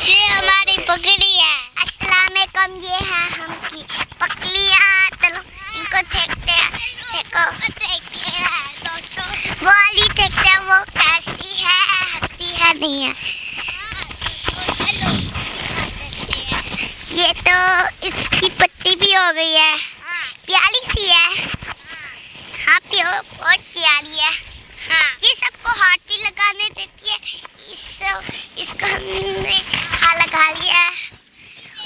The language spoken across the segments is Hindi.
ये हमारी बकरी है। अस्सलाम वालेकुम। ये है हमकी बकरियां। चलो इनको देखते हैं। देखो वो वाली देखते हैं वो कैसी है, हंसती है नहीं है। ये तो इसकी पट्टी भी हो गई है, प्यारी सी है। हाँ बहुत प्यारी है। हाँ ये सबको हाथ भी लगाने देती है। इसको हमने हाथ लगा लिया है।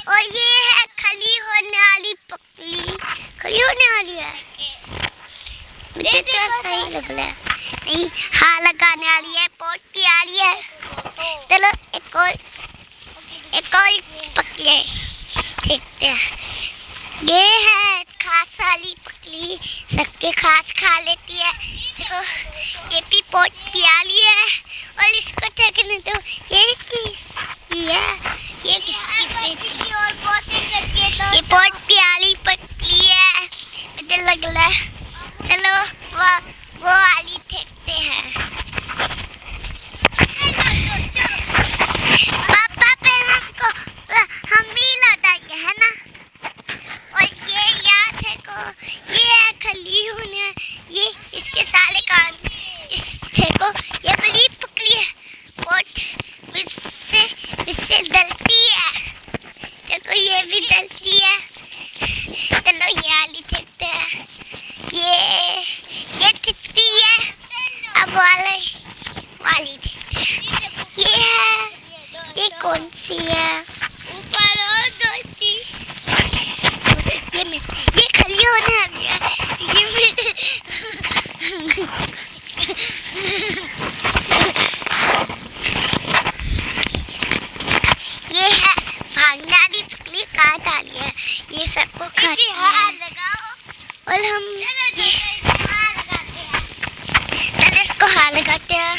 और ये है खली होने वाली बकरी, खली होने वाली है। मुझे तो सही लग रहा है। नहीं हाथ लगाने वाली है, बहुत प्यारी है। चलो एक और बकरी देखते हैं। ये है खास वाली बकरी, सबके खास खा लेती है। देखो ये भी बहुत प्यारी है। और इसको देखने तो ये किसकी है, ये किसकी बेटी और ये बहुत प्यारी बकरी है, मुझे लग रहा है। चलो वो वाली देखते हैं। पापा पे हम भी लौटाएंगे है ना। और ये याद है को ये है खली होने, ये इसके साले कान। इस देखो ये बड़ी पकड़ी है, बहुत इससे डलती है। देखो ये भी डलती है। चलो ये वाली देखते हैं। ये कितनी है, अब वाली देखते हैं। ये है, ये कौन सी है, ऊपर और दोस्ती। ये खली होने वाली है। ये है भागने वाली बकरी, कहाँ डाली है। ये सबको खाती है। और हम पहले इसको हाथ लगाते हैं।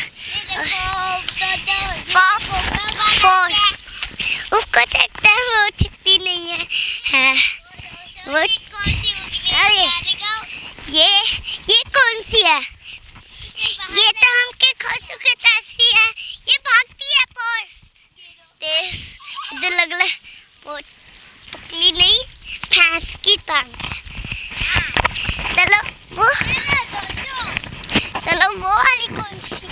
उसको देखते हैं, वो दिखती नहीं है वो। अरे ये कौन सी है, ये तो हमके खसू के तासी है। ये भागती है पोस तेज, इधर लग रहा है बहुत पतली नहीं, भैंस की टांग है। चलो वो वाली कौन सी,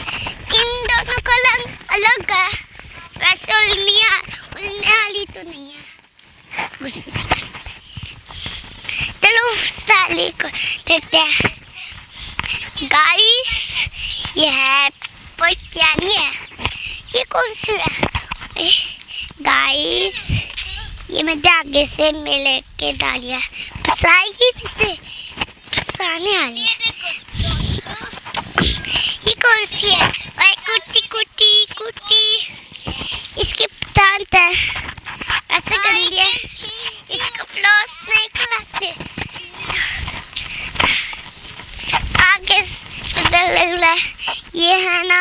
इन दोनों का रंग अलग है। वैसे उड़ने वाली तो नहीं है। चलो साले को देखते हैं। गाइस ये है बहुत प्यारी है। ये कौन सी है गाइस, ये मैं आगे से मिले के डालिया फसाएगी, फसाने वाली है। ये कौन सी है, वही कुटी इसके दांत है, ऐसे कर दिया। इसको प्लस नहीं खिलाते। आगे लग रहा है ये है ना,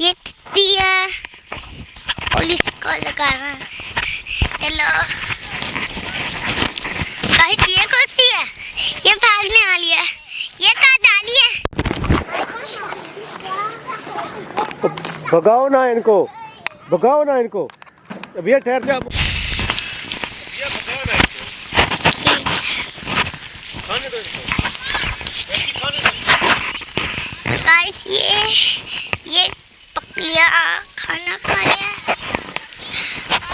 ये तितली है और इसको लगाना है। चलो गाइस ये कौन सी है, ये भागने वाली है। ये कहाँ डाली है, भगाओ ना इनको, भगाओ ना इनको। भैया ठहर जा, भैया भगाओ ना इनको, खाने दो इनको, खाने दो। गाइस ये बकरियां खाना खा रही है,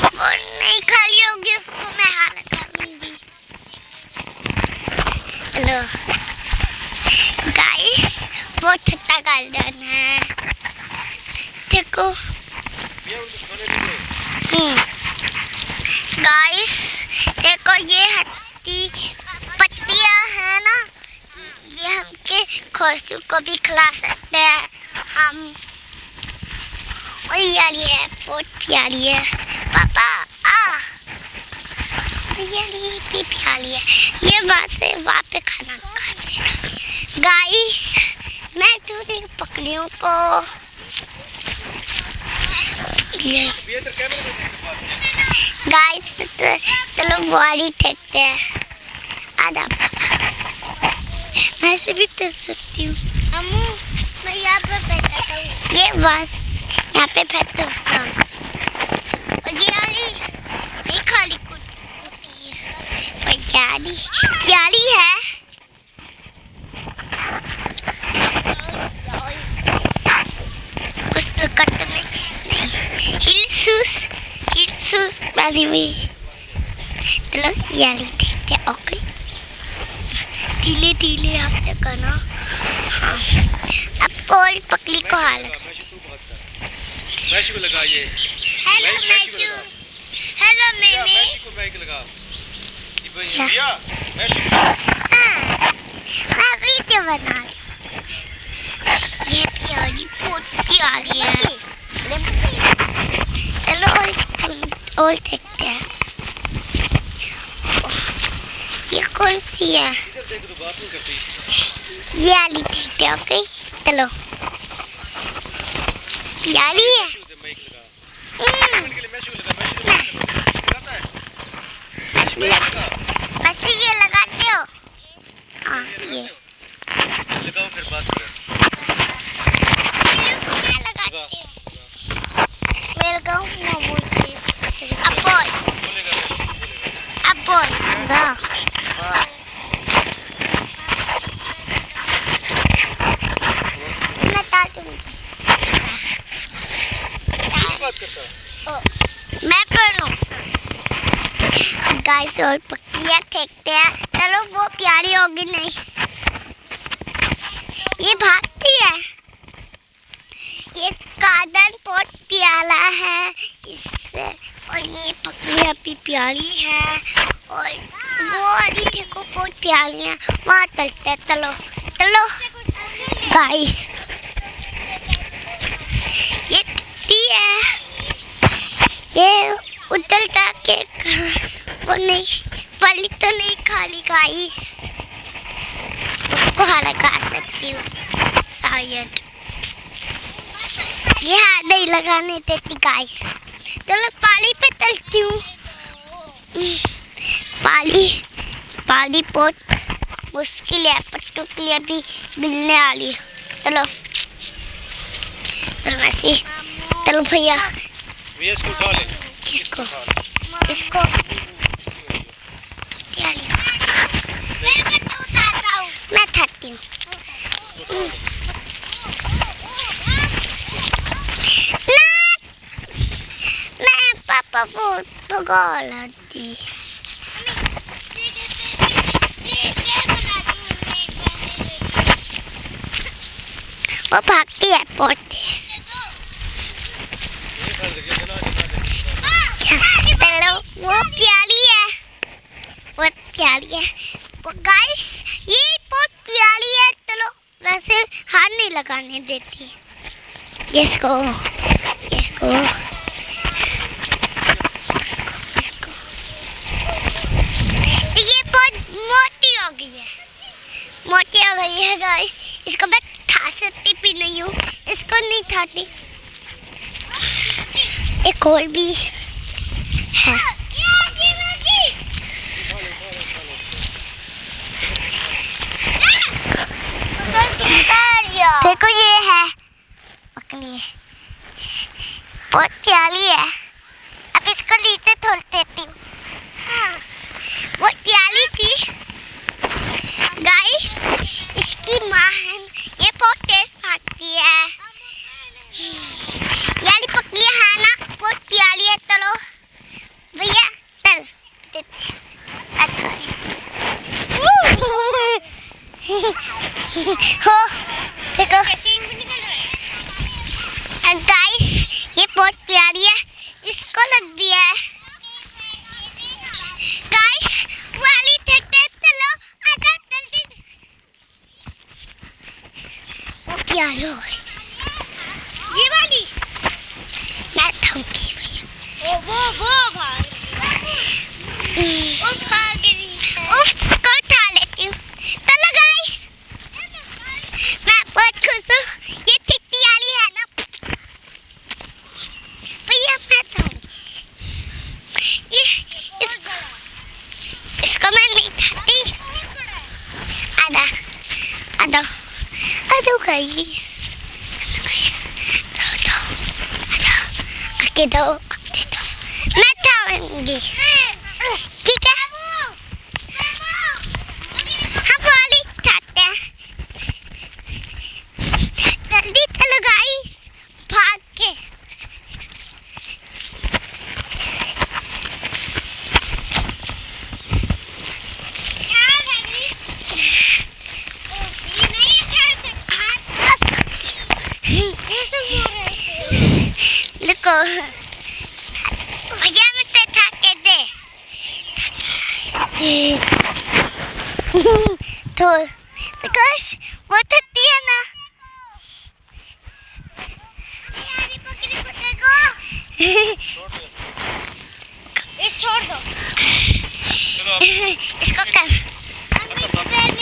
वो नहीं खा रही होगी, उसको मैं हाथ लगा लूंगी। हेलो गाइस बहुत ठट्टा गार्डन है, देखो। गाइस देखो ये हत्ती पत्तियां है ना, ये हमके खसू को भी खिला सकते हैं हम। और ये है बहुत प्यारी है। पापा ये भी प्यारी है। ये वहाँ पे खाना खाने। गाइस मैं थोड़ी बकरियों को गाइस चलो वाली देखते हैं। आधा पापा मैं से भी कर सकती हूँ। मैं यहाँ पे बैठा हूँ, ये बस यहाँ पे बैठता हूँ। और ये वाली प्यारी प्यारी है। कुछ दिक्कत तो नहीं। हिल शूज पहनी हुई। चलो ये देखते हैं। ओके धीरे धीरे आपने करना। हाँ अब और पकड़ी को हाल मैशी को लगा ये। हेलो मैशू। हेलो मैमी। मैशी को मैक लगा। भैया मैशी। मैं वीडियो बना रही हूँ। ये प्यारी बहुत प्यारी है। चलो और देखते हैं ये कौन सी है। ये वाली देखते हैं। ओके चलो प्यारी है। बस ये लगाते हो। हाँ ये लगाओ फिर बात करें। मैं लगाती हूँ। मेरे गाँव में वो चाहिए। अब बोल गा। मैं ता दूँगी। मैं पढ़ लूँ। गाइस और पक्कियाँ फेंकते हैं। चलो वो प्यारी होगी नहीं। ये भागती है। ये कादन बहुत प्यारा है इससे। और ये पक्कियाँ भी प्यारी है। और वो वाली देखो बहुत प्यारी है। वहाँ चलते हैं। चलो चलो गाइस ये ती है। ये उतरता के वो नहीं पली तो नहीं खाली गाइस। उसको हल्का सकती हूँ शायद। ये हाथ नहीं लगाने देती गाइस। चलो पानी पे चलती हूँ। पानी बहुत मुश्किल है। पट्टू के लिए भी मिलने वाली है। चलो चलो वैसे चलो भैया। इसको उठा ले। किसको इसको मैं थकती हूँ। मैं पापा को भगा लाती। वो भागती है बहुत तेज। चलो वो प्यारी है। बहुत प्यारी है गाइस। ये बहुत प्यारी है। चलो वैसे हाथ नहीं लगाने देती। इसको इसको इसको ये बहुत मोटी हो गई है। मोटी हो गई है गाइस। इसको मैं खा सकती भी नहीं हूँ। इसको नहीं खाती। एक और भी है। देखो ये है पकड़िए। बहुत प्यारी है। अब इसको नीचे छोड़ देती हूँ। बहुत प्यारी सी गाइस। इसकी माँ है। ये बहुत तेज भागती है। यानी पकड़िए है ना बहुत प्यारी है। चलो भैया चल देते हो देखो गाइस ये बहुत प्यारी है। इसको लग दिया है गाइस। वाली देखते चलो आजा जल्दी। वो प्यारी हो गई ये वाली। मैं थमकी भैया। वो भाग रही है। उसको उठा लेती हूँ। चलो गाइस मैं बहुत खुश हूँ। ये चिट्टी वाली है ना भैया। मैं इसको मैं नहीं खाती। आधा आधा आधा गाइस। आके दो मैं खाऊंगी। ठीक है तो बिकॉज वो थकती है ना। यारी बकरी को देखो। इस छोड़ दो। इसको कर।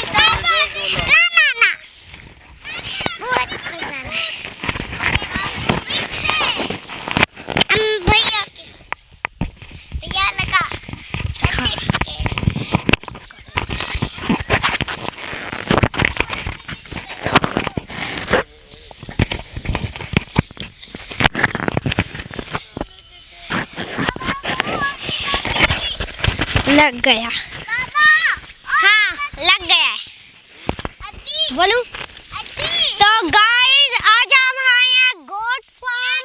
ना ना ना। बहुत मजा है। भैया लगा। लग गया। हाँ लग गया। बोलू तो गाइस आज हम आए हैं गोट फार्म।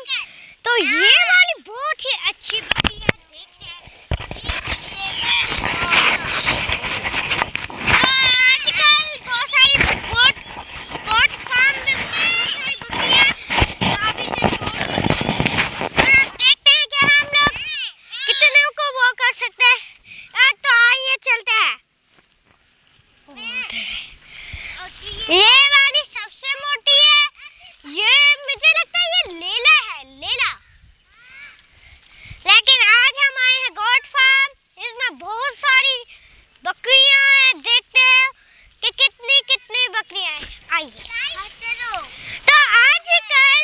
तो ये वाली बहुत ही अच्छी बकरी है। देखते हैं आजकल बहुत सारी गोट फार्म में बहुत सारी बकरियां अभी से छोड़ दी गई हैं। और अब देखते हैं कि हम लोग कितने को वो कर सकते हैं। तो आइए चलते हैं। ये वाली सबसे मोटी है। ये मुझे लगता है ये लेला है, लेला। लेकिन आज हम आए हैं गोट फार्म। इसमें बहुत सारी बकरियां हैं। देखते हैं कि कितनी कितनी बकरियां हैं। आइए। तो आजकल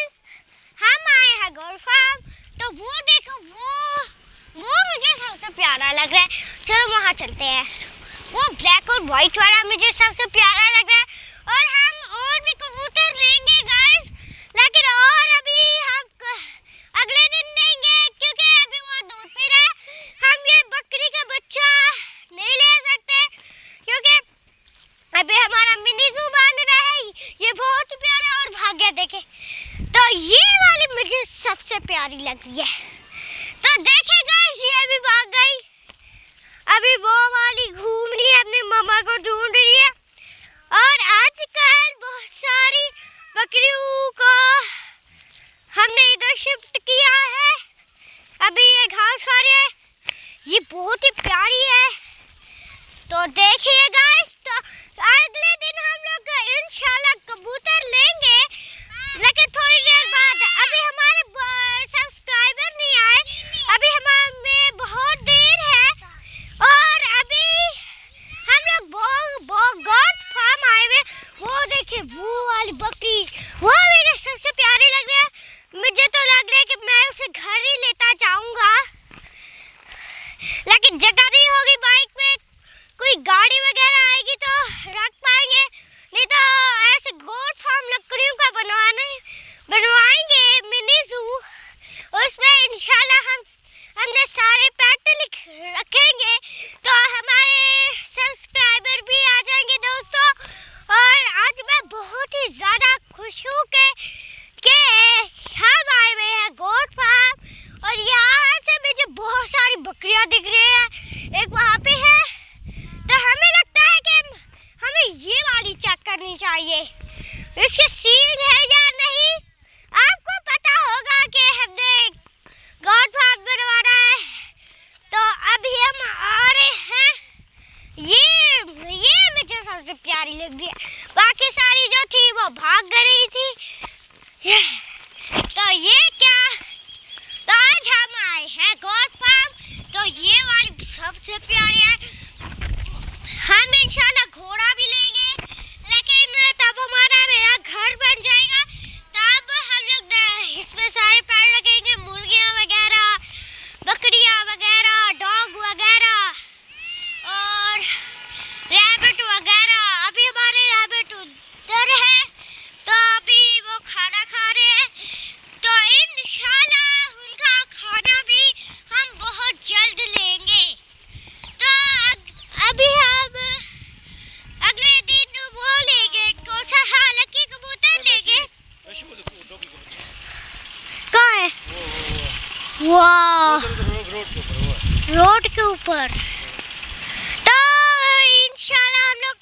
हम आए हैं गोट फार्म। तो वो देखो वो मुझे सबसे प्यारा लग रहा है। चलो वहाँ चलते हैं। वो ब्लैक और व्हाइट वाला मुझे सबसे प्यारा लग रहा है। और हम और भी कबूतर लेंगे गाइस। लेकिन और अभी हम अगले दिन लेंगे क्योंकि अभी वो दूध पी रहा है। हम ये बकरी का बच्चा नहीं ले सकते क्योंकि अभी हमारा मिनी ज़ू बन रहा है। ये बहुत प्यारा और भाग्य देखे। तो ये वाली मुझे सबसे प्यारी लग रही है। तो देखिए गाइस ये भी भाग गई। अभी वो वाली घूम रही है, अपनी मम्मा को ढूंढ रही है। और आजकल बहुत सारी बकरियों को हमने इधर शिफ्ट किया है। अभी ये घास खा रही है। ये बहुत ही प्यारी है। तो देखिए गाइस तो अगले दिन हम लोग इंशाल्लाह कबूतर लेंगे। लेकिन थोड़ी देर बाद अभी हमारे सब्सक्राइबर नहीं आए। अभी हमें बहुत देर है। और अभी हम लोग गोट फार्म आए हुए। वो देखिए वो वाली बकरी वो मुझे सबसे प्यारी लग रही है। मुझे तो लग रहा है कि मैं उसे घर ही लेता जाऊंगा। लेकिन जगह नहीं होगी बाइक में। कोई गाड़ी वगैरह आएगी तो रख पाएंगे। नहीं तो ऐसे गोट फार्म लकड़ियों का बनवाएंगे मिनी ज़ू। उसमें इंशाल्लाह हमने सारे पेट रखेंगे तो हमारे सब्सक्राइबर भी आ जाएंगे दोस्तों। और आज मैं बहुत ही ज़्यादा खुश हूँ कि हम आए हुए हैं गोट फार्म। और यहाँ से मुझे बहुत सारी बकरियाँ दिख रही हैं। एक वहाँ पे है। तो हमें लगता है कि हमें ये वाली चेक करनी चाहिए इसके सींग है या नहीं। आपको पता होगा कि हमने गोट फार्म बनवाना है। तो अभी हम आ रहे हैं। ये मुझे सबसे प्यारी लग रही है। बाकी सारी जो थी वो भाग गई थी। तो ये क्या तो आज हम आए हैं गोट फार्म। तो ये वाली सबसे प्यारी है। हम इंशाल्लाह घोड़ा भी लेंगे। लेकिन तब हमारा नया घर बन जाएगा। तब हम लोग इसमें सारे पेड़ रखेंगे। मुर्गियाँ वगैरह, बकरियाँ वगैरह, डॉग वगैरह और रैबिट वगैरह। अभी हमारे रैबिट उधर है तो अभी वो खाना खा रहे हैं। तो इंशाल्लाह उनका खाना भी हम बहुत जल्द लेंगे। तो अभी हम अगले दिन वो लेंगे कौन सा हालांकि कबूतर लेंगे। कहाँ है? वाह रोड के ऊपर। तो इंशाल्लाह हम लोग